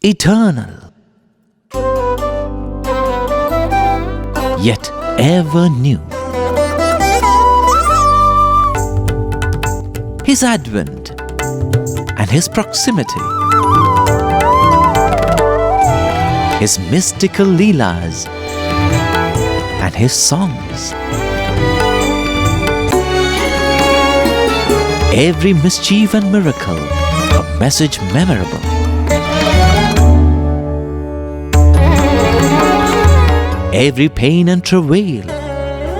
eternal, yet ever new. His advent and His proximity, His mystical leelas and His songs. Every mischief and miracle, a message memorable. Every pain and travail,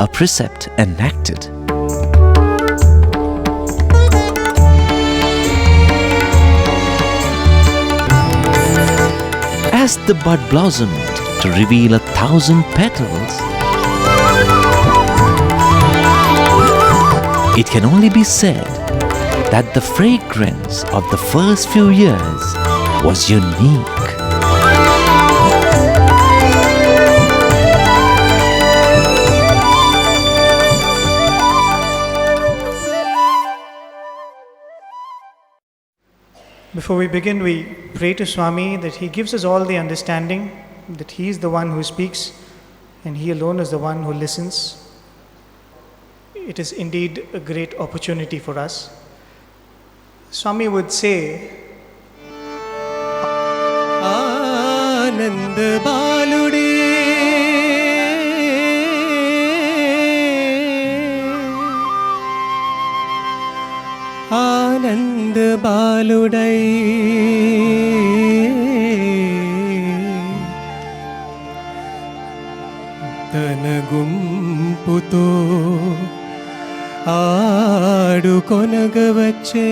a precept enacted. As the bud blossomed to reveal 1,000 petals, it can only be said that the fragrance of the first few years was unique. Before we begin, we pray to Swami that he gives us all the understanding, that he is the one who speaks and he alone is the one who listens. It is indeed a great opportunity for us. Swami would say, Anand Balude Anand Baludai Tanagumputo Aadukonagavache.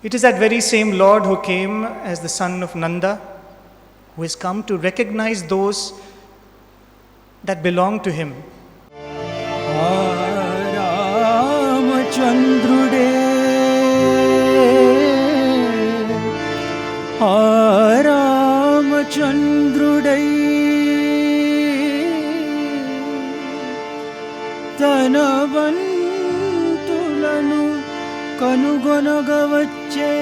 it is that very same Lord who came as the son of Nanda, who has come to recognize those that belong to him. Ramachandrude Ramachandrudai Tanavantulanu Kanugonagavache.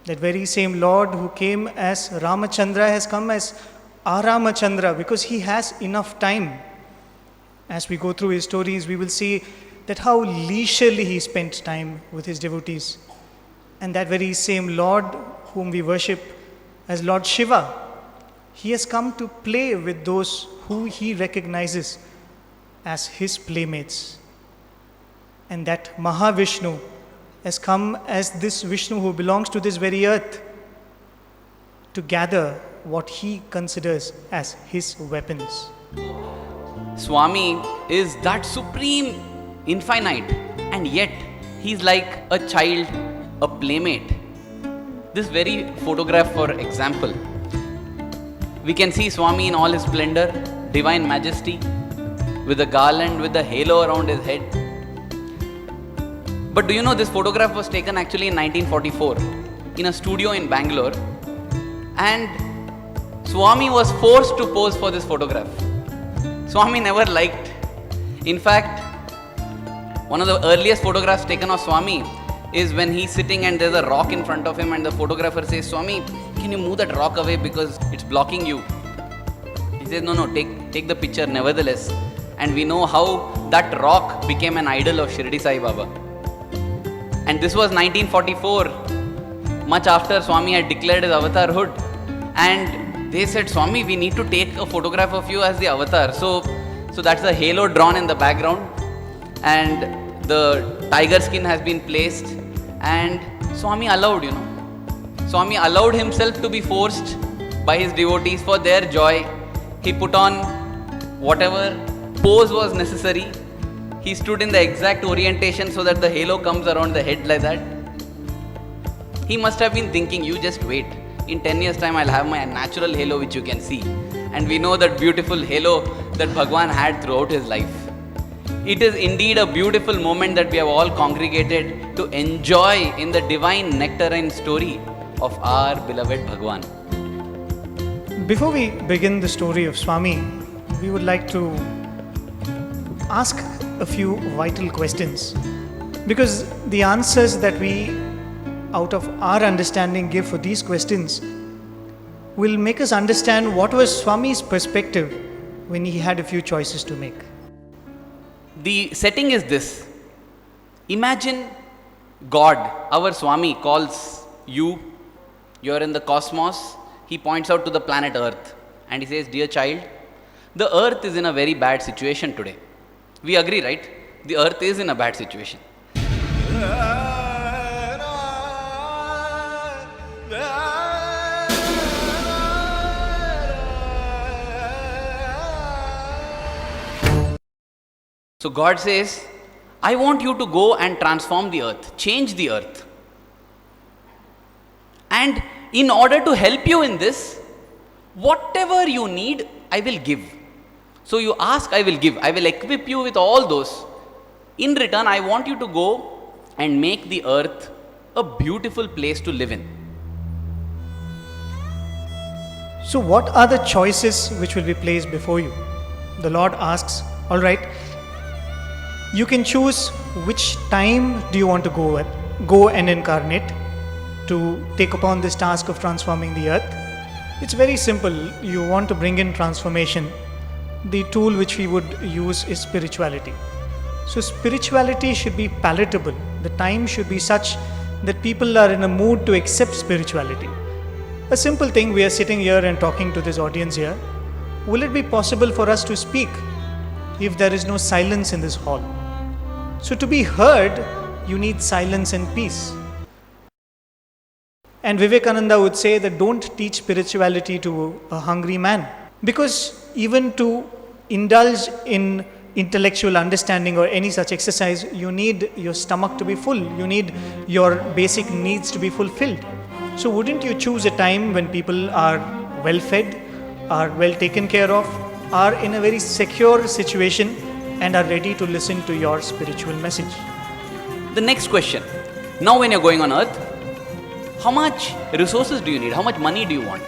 That very same Lord who came as Ramachandra has come as Aramachandra because he has enough time. As we go through his stories, we will see that how leisurely he spent time with his devotees. And that very same Lord whom we worship as Lord Shiva, he has come to play with those who he recognizes as his playmates. And that Mahavishnu has come as this Vishnu who belongs to this very earth to gather what he considers as his weapons. Swami is that supreme infinite, and yet he's like a child, a playmate. This very photograph, for example, we can see Swami in all his splendor, divine majesty, with a garland, with a halo around his head. But do you know this photograph was taken actually in 1944 in a studio in Bangalore, and Swami was forced to pose for this photograph. Swami never liked. In fact, one of the earliest photographs taken of Swami is when he's sitting and there's a rock in front of him and the photographer says, Swami, can you move that rock away because it's blocking you? He says, no, take the picture nevertheless. And we know how that rock became an idol of Shirdi Sai Baba. And this was 1944, much after Swami had declared his avatarhood. And they said, Swami, we need to take a photograph of you as the avatar. So that's the halo drawn in the background. And the tiger skin has been placed. And Swami allowed, Swami allowed himself to be forced by his devotees for their joy. He put on whatever pose was necessary. He stood in the exact orientation so that the halo comes around the head like that. He must have been thinking, you just wait. In 10 years time, I'll have my natural halo which you can see. And we know that beautiful halo that Bhagwan had throughout his life. It is indeed a beautiful moment that we have all congregated to enjoy in the divine nectarine story of our beloved Bhagwan. Before we begin the story of Swami, we would like to ask a few vital questions, because the answers that we, out of our understanding, give for these questions will make us understand what was Swami's perspective when he had a few choices to make. The setting is this. Imagine God, our Swami, calls you, you're in the cosmos, he points out to the planet Earth and he says, "Dear child, the Earth is in a very bad situation today." We agree, right? The Earth is in a bad situation. So God says, "I want you to go and transform the earth, change the earth. And in order to help you in this, whatever you need, I will give. So you ask, I will give. I will equip you with all those. In return, I want you to go and make the earth a beautiful place to live in." So, what are the choices which will be placed before you? The Lord asks, all right, you can choose which time do you want to go and incarnate to take upon this task of transforming the earth. It's very simple. You want to bring in transformation. The tool which we would use is spirituality. So spirituality should be palatable. The time should be such that people are in a mood to accept spirituality. A simple thing, we are sitting here and talking to this audience here. Will it be possible for us to speak if there is no silence in this hall? So to be heard, you need silence and peace. And Vivekananda would say that don't teach spirituality to a hungry man, because even to indulge in intellectual understanding or any such exercise, you need your stomach to be full. You need your basic needs to be fulfilled. So wouldn't you choose a time when people are well fed, are well taken care of, are in a very secure situation and are ready to listen to your spiritual message? The next question. Now when you're going on earth, how much resources do you need? How much money do you want?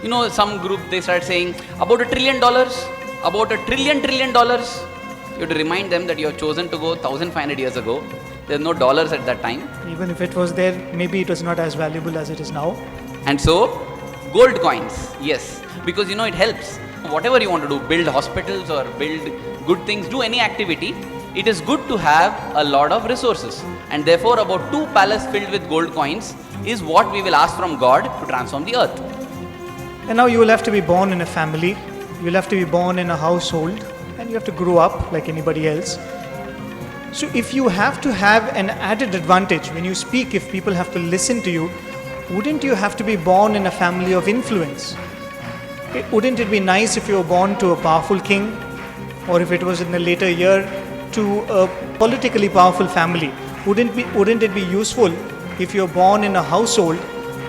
You know, some group, they start saying about $1 trillion, about $1 trillion. You have to remind them that you have chosen to go 1500 years ago. There's no dollars at that time. Even if it was there, maybe it was not as valuable as it is now. And so, gold coins, yes, because it helps. Whatever you want to do, build hospitals or build good things, do any activity, it is good to have a lot of resources. And therefore, about 2 palaces filled with gold coins is what we will ask from God to transform the earth. And now you will have to be born in a family, you will have to be born in a household, and you have to grow up like anybody else. So if you have to have an added advantage when you speak, if people have to listen to you, wouldn't you have to be born in a family of influence? Wouldn't it be nice if you were born to a powerful king, or if it was in a later year to a politically powerful family? Wouldn't it be useful if you're born in a household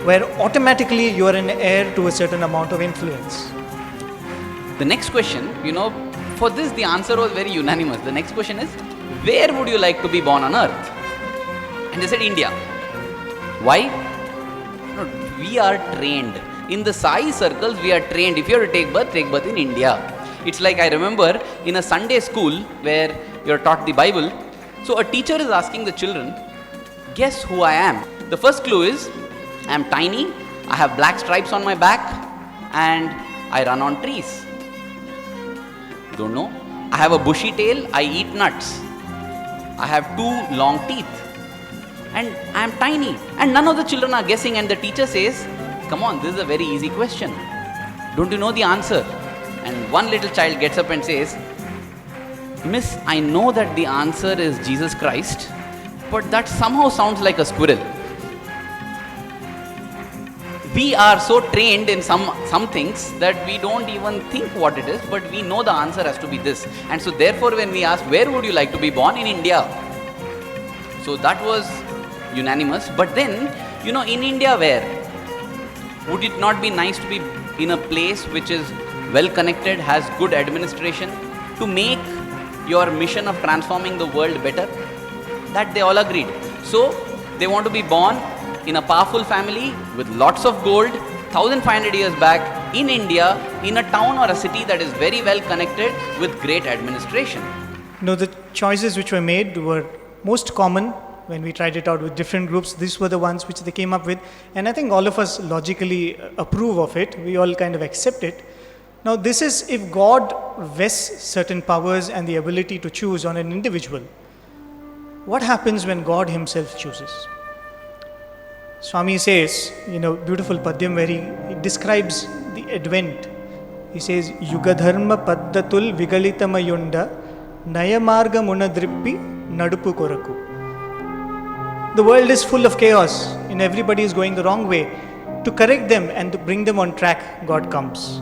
where automatically you are an heir to a certain amount of influence? The next question, for this the answer was very unanimous. The next question is, where would you like to be born on earth? And they said India. Why? We are trained. In the Sai circles, we are trained. If you have to take birth in India. It's like, I remember in a Sunday school where you're taught the Bible. So a teacher is asking the children, guess who I am? The first clue is, I am tiny, I have black stripes on my back, and I run on trees. Don't know. I have a bushy tail, I eat nuts. I have 2 long teeth. And I am tiny. And none of the children are guessing, and the teacher says, come on, this is a very easy question. Don't you know the answer? And one little child gets up and says, Miss, I know that the answer is Jesus Christ, but that somehow sounds like a squirrel. We are so trained in some things that we don't even think what it is, but we know the answer has to be this. And so therefore when we asked, where would you like to be born? In India. So that was unanimous. But then, in India where? Would it not be nice to be in a place which is well connected, has good administration, to make your mission of transforming the world better? That they all agreed. So they want to be born in a powerful family with lots of gold, 1500 years back, in India, in a town or a city that is very well connected with great administration. The choices which were made were most common when we tried it out with different groups. These were the ones which they came up with, and I think all of us logically approve of it. We all kind of accept it. Now, this is if God vests certain powers and the ability to choose on an individual. What happens when God Himself chooses? Swami says, beautiful padyam where he describes the advent. He says, Yugadharma paddatul vigalitamayunda nayamarga munadrippi nadupu koraku. The world is full of chaos and everybody is going the wrong way. To correct them and to bring them on track, God comes.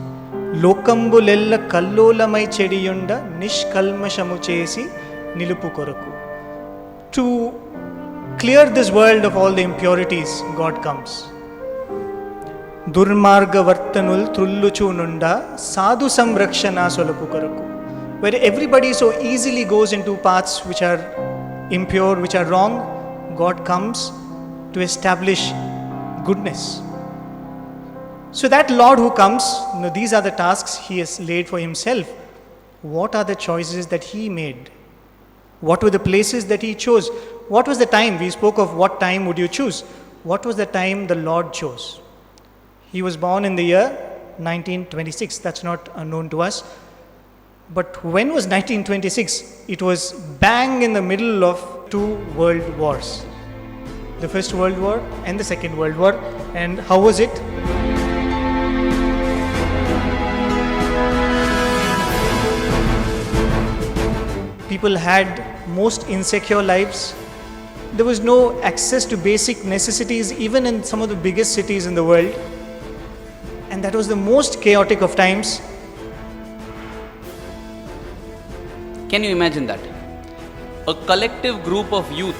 Lokambulella kallolamai chediyunda nishkalmashamu chesi nilupu koraku. To clear this world of all the impurities, God comes. Durmarga vartanul trulluchununda sadhu samrakshana solapu koraku. Where everybody so easily goes into paths which are impure, which are wrong, God comes to establish goodness. So that Lord who comes, these are the tasks He has laid for Himself. What are the choices that He made? What were the places that He chose? What was the time? We spoke of what time would you choose. What was the time the Lord chose? He was born in the year 1926. That's not unknown to us. But when was 1926? It was bang in the middle of two world wars. The First World War and the Second World War. And how was it? People had most insecure lives. There was no access to basic necessities even in some of the biggest cities in the world. And that was the most chaotic of times. Can you imagine that? A collective group of youth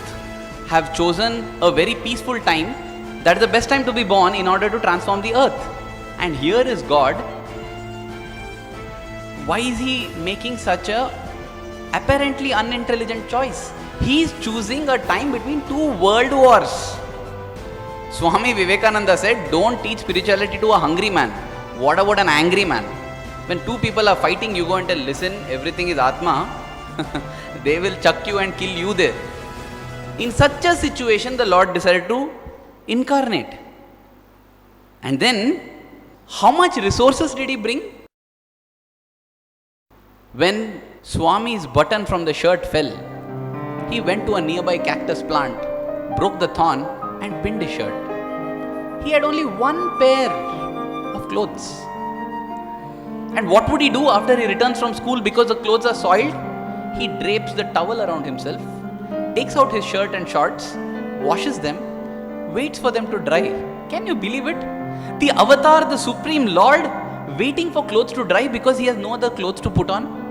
have chosen a very peaceful time, that is the best time to be born in order to transform the earth. And here is God. Why is He making such a apparently unintelligent choice? He is choosing a time between two world wars. Swami Vivekananda said, don't teach spirituality to a hungry man. What about an angry man? When two people are fighting, you go and tell, listen, everything is Atma. They will chuck you and kill you there. In such a situation, the Lord decided to incarnate. And then, how much resources did He bring? When Swami's button from the shirt fell, he went to a nearby cactus plant, broke the thorn and pinned his shirt. He had only one pair of clothes. And what would he do after he returns from school because the clothes are soiled? He drapes the towel around himself, takes out his shirt and shorts, washes them, waits for them to dry. Can you believe it? The avatar, the Supreme Lord, waiting for clothes to dry because he has no other clothes to put on.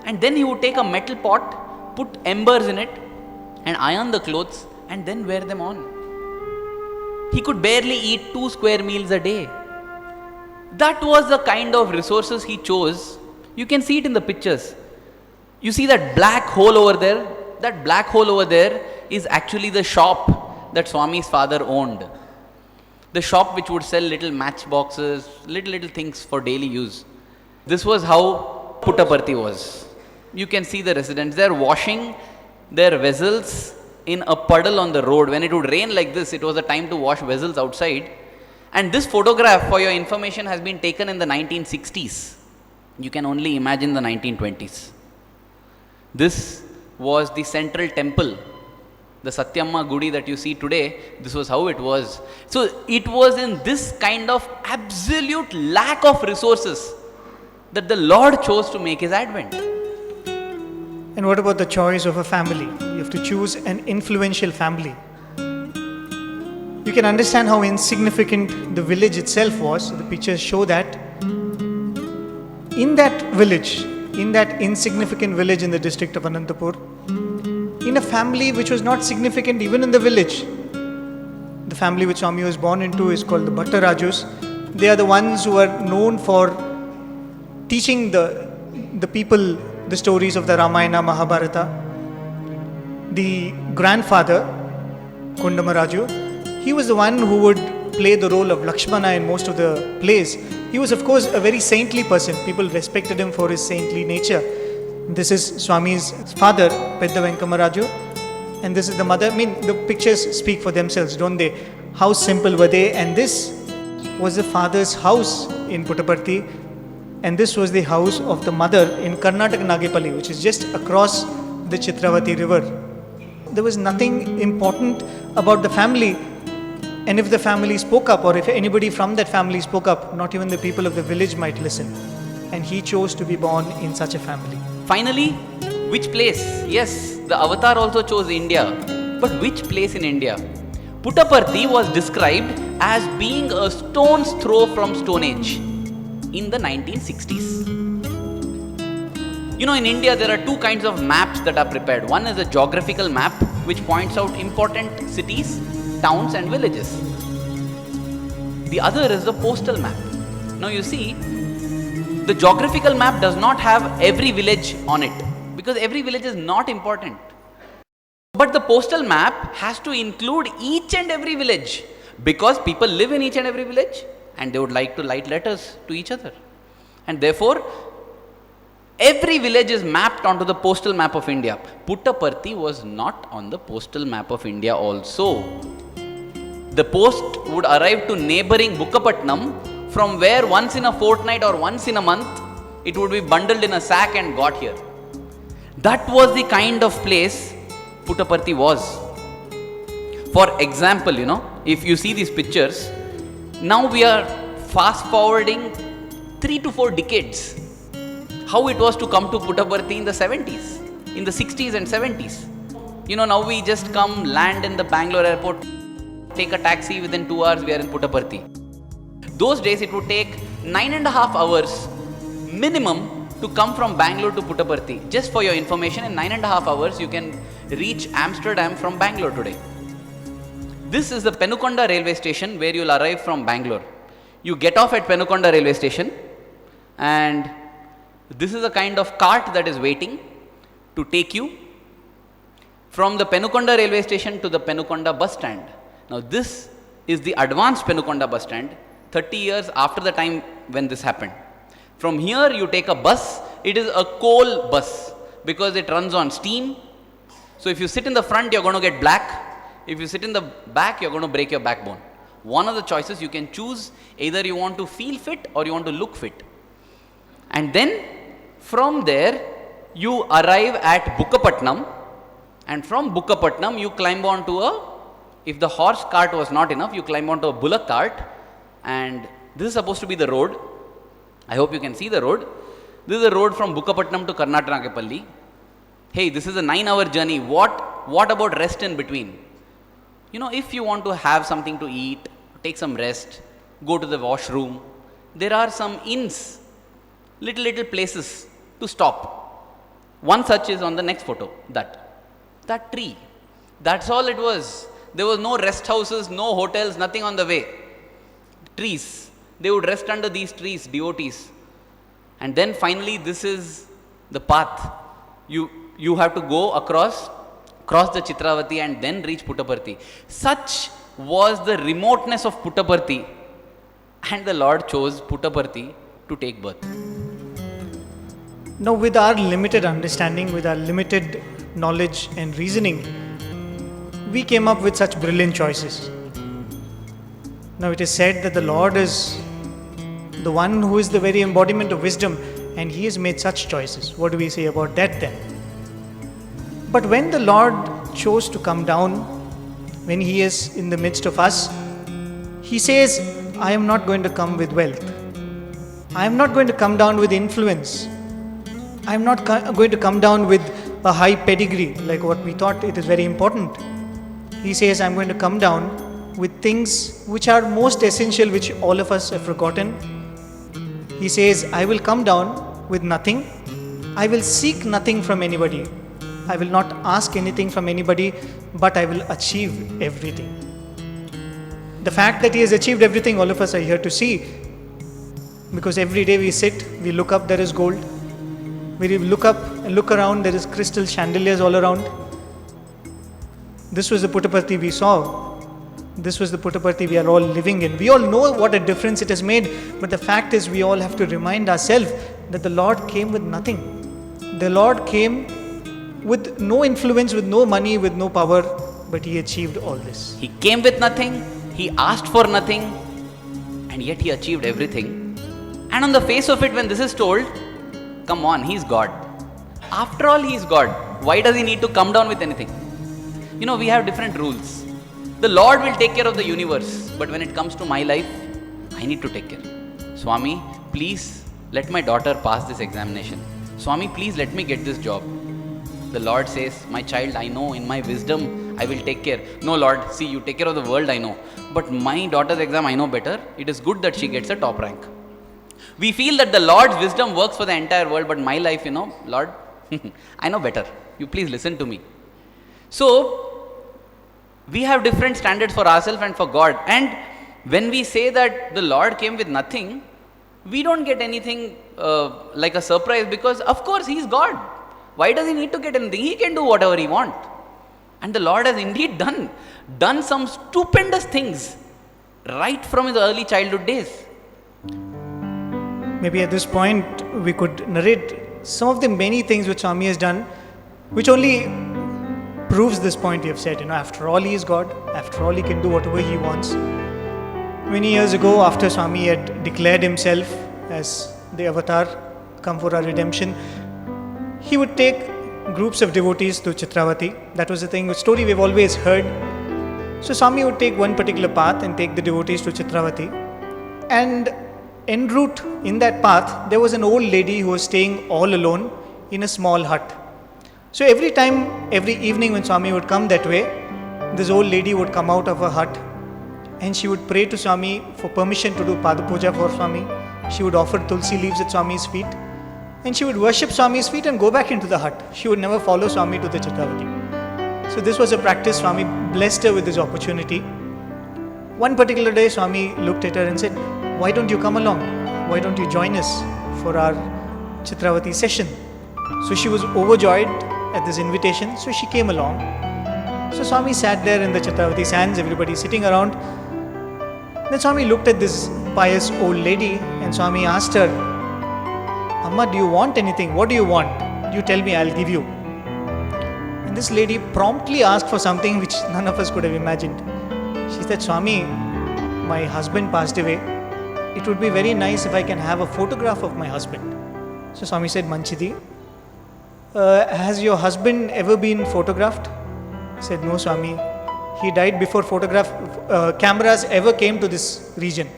And then he would take a metal pot, put embers in it, and iron the clothes and then wear them on. He could barely eat 2 square meals a day. That was the kind of resources he chose. You can see it in the pictures. You see that black hole over there? That black hole over there is actually the shop that Swami's father owned. The shop which would sell little matchboxes, little things for daily use. This was how Puttaparthi was. You can see the residents. They are washing their vessels in a puddle on the road. When it would rain like this, it was a time to wash vessels outside. And this photograph, for your information, has been taken in the 1960s. You can only imagine the 1920s. This was the central temple, the Satyamma Gudi that you see today. This was how it was. So it was in this kind of absolute lack of resources that the Lord chose to make His advent. And what about the choice of a family? You have to choose an influential family. You can understand how insignificant the village itself was. The pictures show that. In that village, in that insignificant village in the district of Anantapur, in a family which was not significant even in the village, the family which Swami was born into is called the Bhattarajus. They are the ones who are known for teaching the people the stories of the Ramayana, Mahabharata. The grandfather, Kundamaraju, he was the one who would play the role of Lakshmana in most of the plays. He was, of course, a very saintly person. People respected him for his saintly nature. This is Swami's father, Pedda Venkamaraju, and this is the mother. I mean, the pictures speak for themselves, don't they? How simple were they? And this was the father's house in Puttaparthi, and this was the house of the mother in Karnataka Nagepalli, which is just across the Chitravati river. There was nothing important about the family, and if the family spoke up, or if anybody from that family spoke up, not even the people of the village might listen. And he chose to be born in such a family. Finally, which place? Yes, the avatar also chose India. But which place in India? Puttaparthi was described as being a stone's throw from Stone Age in the 1960s. You know, in India there are two kinds of maps that are prepared. One is a geographical map which points out important cities, towns and villages. The other is the postal map. Now you see, the geographical map does not have every village on it because every village is not important. But the postal map has to include each and every village because people live in each and every village and they would like to write letters to each other. And therefore, every village is mapped onto the postal map of India. Puttaparthi was not on the postal map of India also. The post would arrive to neighboring Bukkapatnam, from where once in a fortnight or once in a month, it would be bundled in a sack and got here. That was the kind of place Puttaparthi was. For example, you know, if you see these pictures, now we are fast forwarding 3 to 4 decades. How it was to come to Puttaparthi in the 70s, in the 60s and 70s. You know, now we just come, land in the Bangalore airport, take a taxi, within 2 hours we are in Puttaparthi. Those days it would take 9.5 hours minimum to come from Bangalore to Puttaparthi. Just for your information, in 9.5 hours you can reach Amsterdam from Bangalore today. This is the Penukonda railway station where you will arrive from Bangalore. You get off at Penukonda railway station and this is a kind of cart that is waiting to take you from the Penukonda railway station to the Penukonda bus stand. Now this is the advanced Penukonda bus stand, 30 years after the time when this happened. From here you take a bus. It is a coal bus because it runs on steam. So if you sit in the front, you're going to get black. If you sit in the back, you're going to break your backbone. One of the choices you can choose, either you want to feel fit or you want to look fit. And then from there you arrive at Bukkapatnam, and from Bukkapatnam you climb onto if the horse cart was not enough, you climb onto a bullock cart, and this is supposed to be the road. I hope you can see the road. This is the road from Bukkapatnam to Karnataka Nagepalli. Hey, this is a 9-hour journey. What about rest in between? You know, if you want to have something to eat, take some rest, go to the washroom, there are some inns, little places to stop. One such is on the next photo, that tree. That's all it was. There was no rest houses, no hotels, nothing on the way. Trees. They would rest under these trees, devotees. And then finally this is the path. You have to go cross the Chitravati and then reach Puttaparthi. Such was the remoteness of Puttaparthi, and the Lord chose Puttaparthi to take birth. Now, with our limited understanding, with our limited knowledge and reasoning, we came up with such brilliant choices. Now, it is said that the Lord is the one who is the very embodiment of wisdom, and He has made such choices. What do we say about that then? But when the Lord chose to come down, when He is in the midst of us, He says, I am not going to come with wealth. I am not going to come down with influence. I am not going to come down with a high pedigree, like what we thought it is very important. He says, I am going to come down with things which are most essential, which all of us have forgotten. He says, I will come down with nothing. I will seek nothing from anybody. I will not ask anything from anybody, but I will achieve everything. The fact that He has achieved everything, all of us are here to see. Because every day we sit, we look up, there is gold. We look up and look around, there is crystal chandeliers all around. This was the Puttaparthi we saw. This was the Puttaparthi we are all living in. We all know what a difference it has made, but the fact is we all have to remind ourselves that the Lord came with nothing. The Lord came with no influence, with no money, with no power, but He achieved all this. He came with nothing, He asked for nothing, and yet He achieved everything. And on the face of it, when this is told, come on, He's God. After all, He is God. Why does He need to come down with anything? You know, we have different rules. The Lord will take care of the universe, but when it comes to my life, I need to take care. Swami, please let my daughter pass this examination. Swami, please let me get this job. The Lord says, my child, I know in my wisdom I will take care. No, Lord, see, you take care of the world, I know. But my daughter's exam, I know better. It is good that she gets a top rank. We feel that the Lord's wisdom works for the entire world, but my life, Lord, I know better. You please listen to me. So, we have different standards for ourselves and for God. And when we say that the Lord came with nothing, we don't get anything like a surprise, because of course He is God. Why does He need to get anything? He can do whatever He wants. And the Lord has indeed done some stupendous things right from His early childhood days. Maybe at this point we could narrate some of the many things which Swami has done, which only proves this point you have said. After all, He is God. After all, He can do whatever He wants. Many years ago, after Swami had declared Himself as the avatar come for our redemption, He would take groups of devotees to Chitravati. That was the thing, a story we've always heard. So Swami would take one particular path and take the devotees to Chitravati. And en route in that path, there was an old lady who was staying all alone in a small hut. So every evening when Swami would come that way, this old lady would come out of her hut and she would pray to Swami for permission to do Pada Puja for Swami. She would offer tulsi leaves at Swami's feet and she would worship Swami's feet and go back into the hut. She would never follow Swami to the Chitravati. So this was a practice. Swami blessed her with this opportunity. One particular day, Swami looked at her and said, why don't you come along? Why don't you join us for our Chitravati session? So she was overjoyed at this invitation, so she came along. So Swami sat there in the Chitravati sands, everybody sitting around. Then Swami looked at this pious old lady and Swami asked her, Amma, do you want anything? What do you want? You tell me, I'll give you. And this lady promptly asked for something which none of us could have imagined. She said, Swami, my husband passed away. It would be very nice if I can have a photograph of my husband. So Swami said, Manchidi, has your husband ever been photographed? He said, no, Swami. He died before cameras ever came to this region.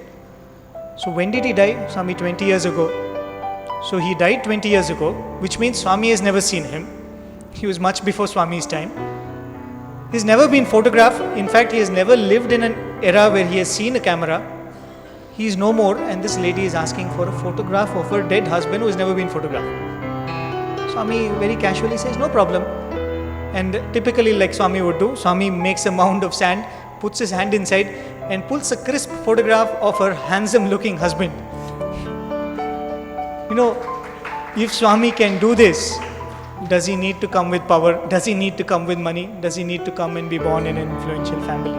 So when did he die? Swami, 20 years ago. So he died 20 years ago, which means Swami has never seen him. He was much before Swami's time. He's never been photographed. In fact, he has never lived in an era where he has seen a camera. He is no more, and this lady is asking for a photograph of her dead husband who has never been photographed. Swami very casually says, no problem. And typically, like Swami would do, Swami makes a mound of sand, puts his hand inside and pulls a crisp photograph of her handsome looking husband. If Swami can do this, does he need to come with power? Does he need to come with money? Does he need to come and be born in an influential family?